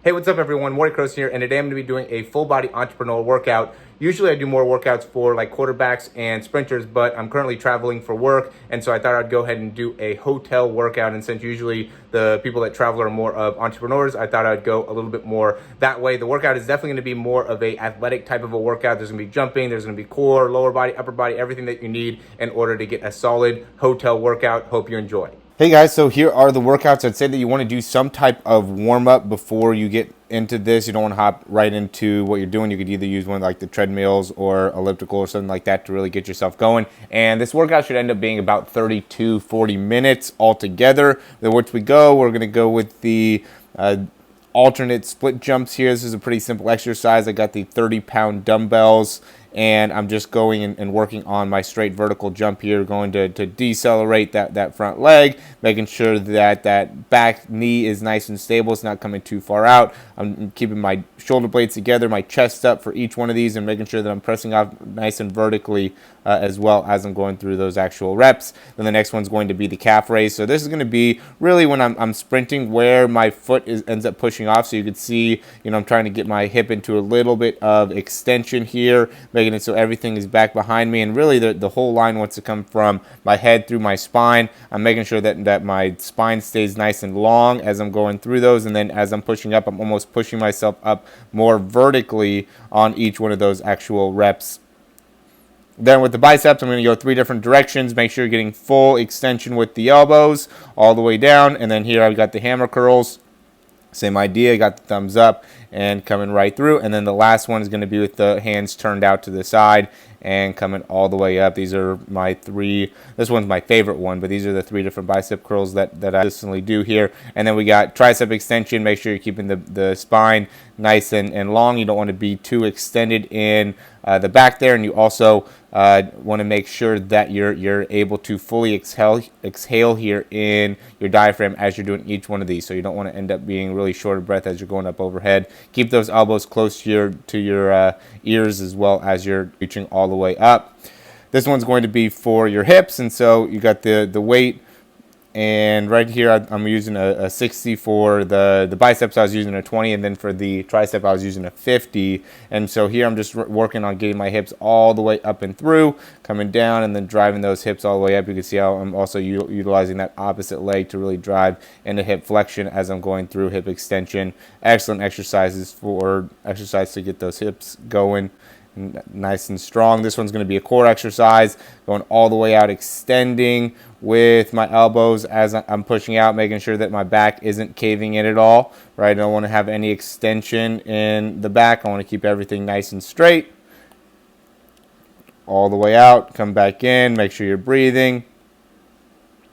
Hey, what's up everyone? Morey Croson here, and today I'm going to be doing a full body entrepreneurial workout. Usually I do more workouts for like quarterbacks and sprinters, but I'm currently traveling for work, and so I thought I'd go ahead and do a hotel workout. And since usually the people that travel are more of entrepreneurs, I thought I'd go a little bit more that way. The workout is definitely going to be more of a athletic type of a workout. There's going to be jumping, there's going to be core, lower body, upper body, everything that you need in order to get a solid hotel workout. Hope you enjoy. Hey guys, so here are the workouts. I'd say that you want to do some type of warm-up before you get into this. You don't want to hop right into what you're doing. You could either use one like the treadmills or elliptical or something like that to really get yourself going. And this workout should end up being about 30 to 40 minutes altogether. Then once we go, we're going to go with the alternate split jumps here. This is a pretty simple exercise. I got the 30-pound dumbbells, and I'm just going and working on my straight vertical jump here, going to decelerate that front leg, making sure that that back knee is nice and stable. It's not coming too far out. I'm keeping my shoulder blades together, my chest up for each one of these, and making sure that I'm pressing off nice and vertically as well as I'm going through those actual reps. Then the next one's going to be the calf raise. So this is going to be really when I'm sprinting where my foot ends up pushing off. So you can see, I'm trying to get my hip into a little bit of extension here, making it so everything is back behind me. And really the whole line wants to come from my head through my spine. I'm making sure that my spine stays nice and long as I'm going through those. And then as I'm pushing up, I'm almost pushing myself up more vertically on each one of those actual reps. Then with the biceps, I'm going to go 3 different directions. Make sure you're getting full extension with the elbows all the way down. And then here I've got the hammer curls. Same idea, got the thumbs up and coming right through. And then the last one is going to be with the hands turned out to the side and coming all the way up. These are my 3. This one's my favorite one, but these are the 3 different bicep curls that I consistently do here. And then we got tricep extension. Make sure you're keeping the spine nice and long. You don't want to be too extended in the back there, and you also want to make sure that you're able to fully exhale here in your diaphragm as you're doing each one of these. So you don't want to end up being really short of breath as you're going up overhead. Keep those elbows close to your ears as well as you're reaching all the way up. This one's going to be for your hips, and so you got the weight. And right here, I'm using a 60 for the biceps. I was using a 20, and then for the tricep, I was using a 50. And so here, I'm just working on getting my hips all the way up and through, coming down, and then driving those hips all the way up. You can see how I'm also utilizing that opposite leg to really drive into hip flexion as I'm going through hip extension. Excellent exercises to get those hips going nice and strong. This one's going to be a core exercise, going all the way out, extending with my elbows as I'm pushing out, making sure that my back isn't caving in at all, right? I don't want to have any extension in the back. I want to keep everything nice and straight. All the way out, come back in, make sure you're breathing.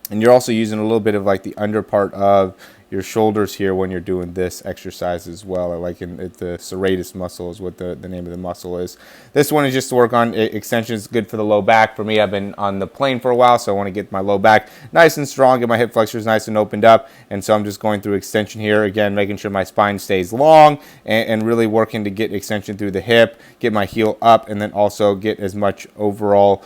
And you're also using a little bit of like the under part of your shoulders here when you're doing this exercise as well. I like the serratus muscle is what the name of the muscle is. This one is just to work on extensions, good for the low back. For me, I've been on the plane for a while, so I want to get my low back nice and strong, get my hip flexors nice and opened up. And so I'm just going through extension here, again, making sure my spine stays long and really working to get extension through the hip, get my heel up, and then also get as much overall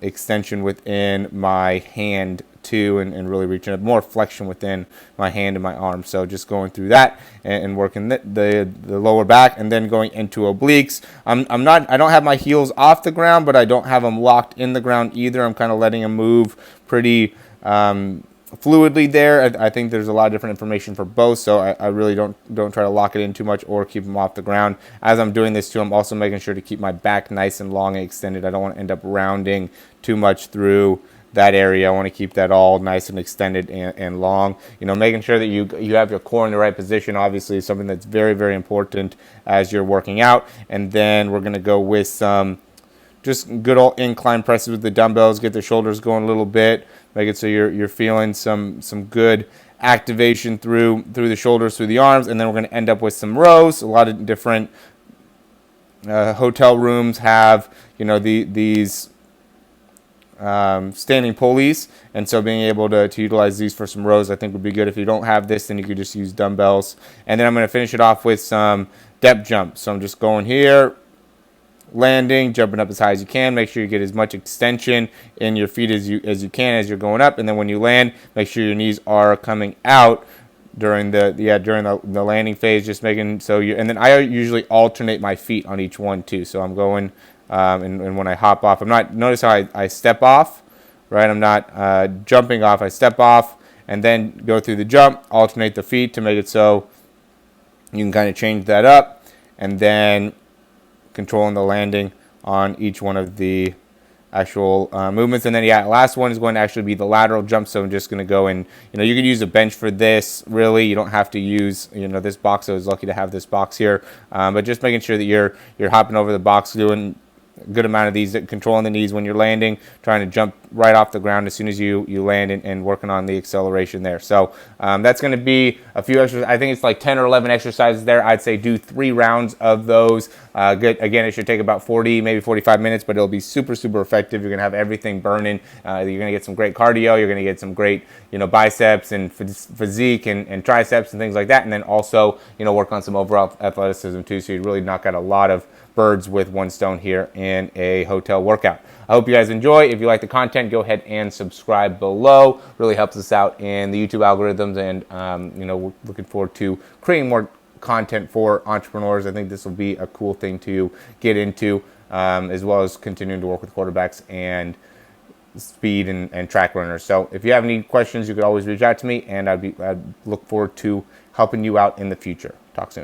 extension within my hand too, and really reaching up, more flexion within my hand and my arm. So just going through that and working the lower back, and then going into obliques. I don't have my heels off the ground, but I don't have them locked in the ground either. I'm kind of letting them move pretty fluidly there. I think there's a lot of different information for both, so I really don't try to lock it in too much or keep them off the ground. As I'm doing this too, I'm also making sure to keep my back nice and long and extended. I don't want to end up rounding too much through that area. I want to keep that all nice and extended and long. Making sure that you have your core in the right position, obviously, is something that's very, very important as you're working out. And then we're going to go with some just good old incline presses with the dumbbells. Get the shoulders going a little bit. Make it so you're feeling some good activation through the shoulders, through the arms. And then we're going to end up with some rows. A lot of different hotel rooms have these standing pulleys, and so being able to utilize these for some rows I think would be good. If you don't have this, then you could just use dumbbells. And then I'm going to finish it off with some depth jumps. So I'm just going here, landing, jumping up as high as you can. Make sure you get as much extension in your feet as you can as you're going up. And then when you land, make sure your knees are coming out during the landing phase, just making so you. And then I usually alternate my feet on each one too. So I'm going, and when I hop off, I'm not. Notice how I step off, right? I'm not jumping off. I step off and then go through the jump, alternate the feet to make it so you can kind of change that up, and then controlling the landing on each one of the actual movements. And then last one is going to actually be the lateral jump. So I'm just going to go and you could use a bench for this. Really, you don't have to use this box. I was lucky to have this box here, but just making sure that you're hopping over the box, doing a good amount of these, controlling the knees when you're landing, trying to jump right off the ground as soon as you land, and working on the acceleration there. So that's going to be a few exercises. I think it's like 10 or 11 exercises there. I'd say do 3 rounds of those. Good. Again, it should take about 40, maybe 45 minutes, but it'll be super, super effective. You're going to have everything burning. You're going to get some great cardio. You're going to get some great, biceps and physique and triceps and things like that. And then also, work on some overall athleticism too. So you really knock out a lot of birds with one stone here in a hotel workout. I hope you guys enjoy. If you like the content, go ahead and subscribe below. Really helps us out in the YouTube algorithms, and we're looking forward to creating more content for entrepreneurs. I think this will be a cool thing to get into, as well as continuing to work with quarterbacks and speed and track runners. So if you have any questions, you could always reach out to me, and I'd look forward to helping you out in the future. Talk soon.